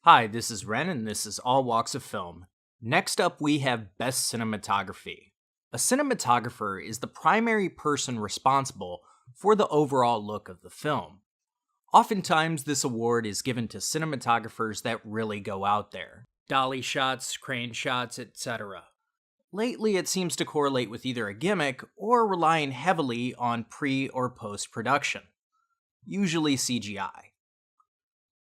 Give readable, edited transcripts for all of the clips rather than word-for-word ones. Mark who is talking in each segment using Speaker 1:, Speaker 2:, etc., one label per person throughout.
Speaker 1: Hi, this is Ren, and this is All Walks of Film. Next up, we have Best Cinematography. A cinematographer is the primary person responsible for the overall look of the film. Oftentimes, this award is given to cinematographers that really go out there. Dolly shots, crane shots, etc. Lately, it seems to correlate with either a gimmick or relying heavily on pre or post production, usually CGI.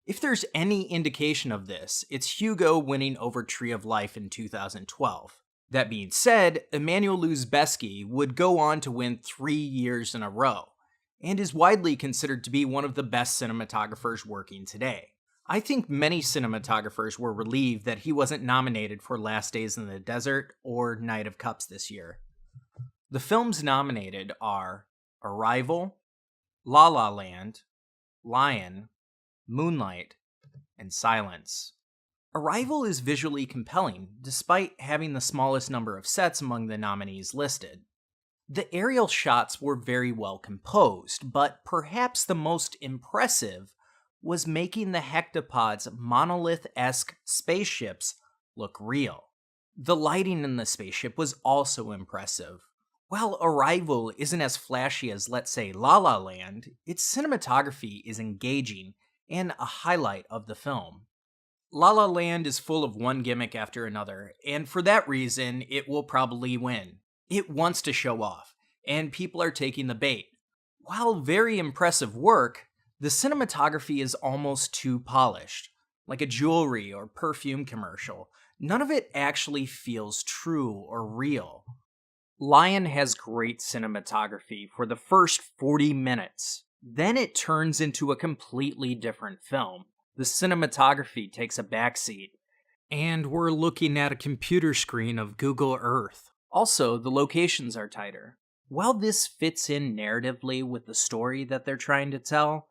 Speaker 1: If there's any indication of this, it's Hugo winning over Tree of Life in 2012. That being said, Emmanuel Lubezki would go on to win 3 years in a row, and is widely considered to be one of the best cinematographers working today. I think many cinematographers were relieved that he wasn't nominated for Last Days in the Desert or Night of Cups this year. The films nominated are Arrival, La La Land, Lion, Moonlight, and Silence. Arrival is visually compelling, despite having the smallest number of sets among the nominees listed. The aerial shots were very well composed, but perhaps the most impressive was making the hectopod's monolith-esque spaceships look real. The lighting in the spaceship was also impressive. While Arrival isn't as flashy as, let's say, La La Land, its cinematography is engaging and a highlight of the film. La La Land is full of one gimmick after another, and for that reason, it will probably win. It wants to show off, and people are taking the bait. While very impressive work, the cinematography is almost too polished, like a jewelry or perfume commercial. None of it actually feels true or real. Lion has great cinematography for the first 40 minutes. Then it turns into a completely different film. The cinematography takes a backseat, and we're looking at a computer screen of Google Earth. Also, the locations are tighter. While this fits in narratively with the story that they're trying to tell,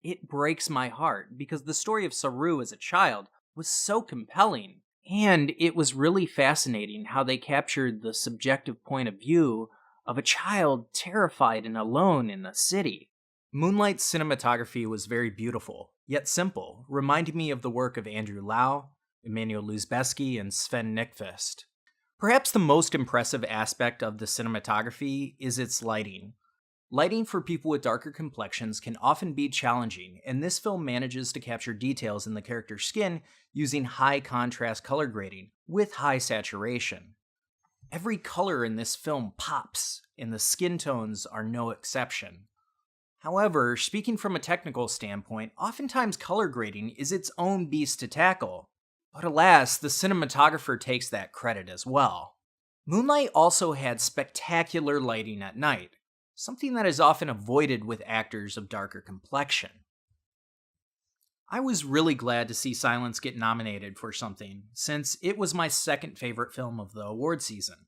Speaker 1: it breaks my heart because the story of Saru as a child was so compelling, and it was really fascinating how they captured the subjective point of view of a child terrified and alone in the city. Moonlight's cinematography was very beautiful, yet simple, reminding me of the work of Andrew Lau, Emmanuel Lubezki, and Sven Nykvist. Perhaps the most impressive aspect of the cinematography is its lighting. Lighting for people with darker complexions can often be challenging, and this film manages to capture details in the character's skin using high contrast color grading with high saturation. Every color in this film pops, and the skin tones are no exception. However, speaking from a technical standpoint, oftentimes color grading is its own beast to tackle. But alas, the cinematographer takes that credit as well. Moonlight also had spectacular lighting at night, something that is often avoided with actors of darker complexion. I was really glad to see Silence get nominated for something, since it was my second favorite film of the award season.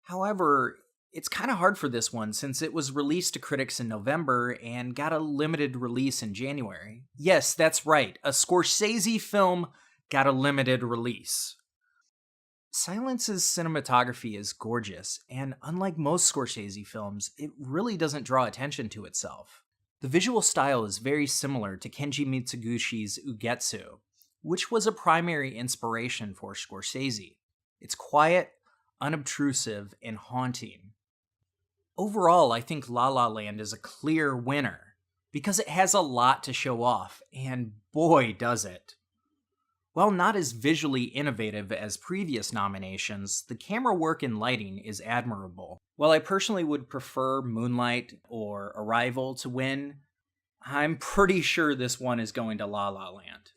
Speaker 1: However, it's kind of hard for this one since it was released to critics in November and got a limited release in January. Yes, that's right, a Scorsese film got a limited release. Silence's cinematography is gorgeous, and unlike most Scorsese films, it really doesn't draw attention to itself. The visual style is very similar to Kenji Mitsugishi's Ugetsu, which was a primary inspiration for Scorsese. It's quiet, unobtrusive, and haunting. Overall, I think La La Land is a clear winner, because it has a lot to show off, and boy does it. While not as visually innovative as previous nominations, the camera work and lighting is admirable. While I personally would prefer Moonlight or Arrival to win, I'm pretty sure this one is going to La La Land.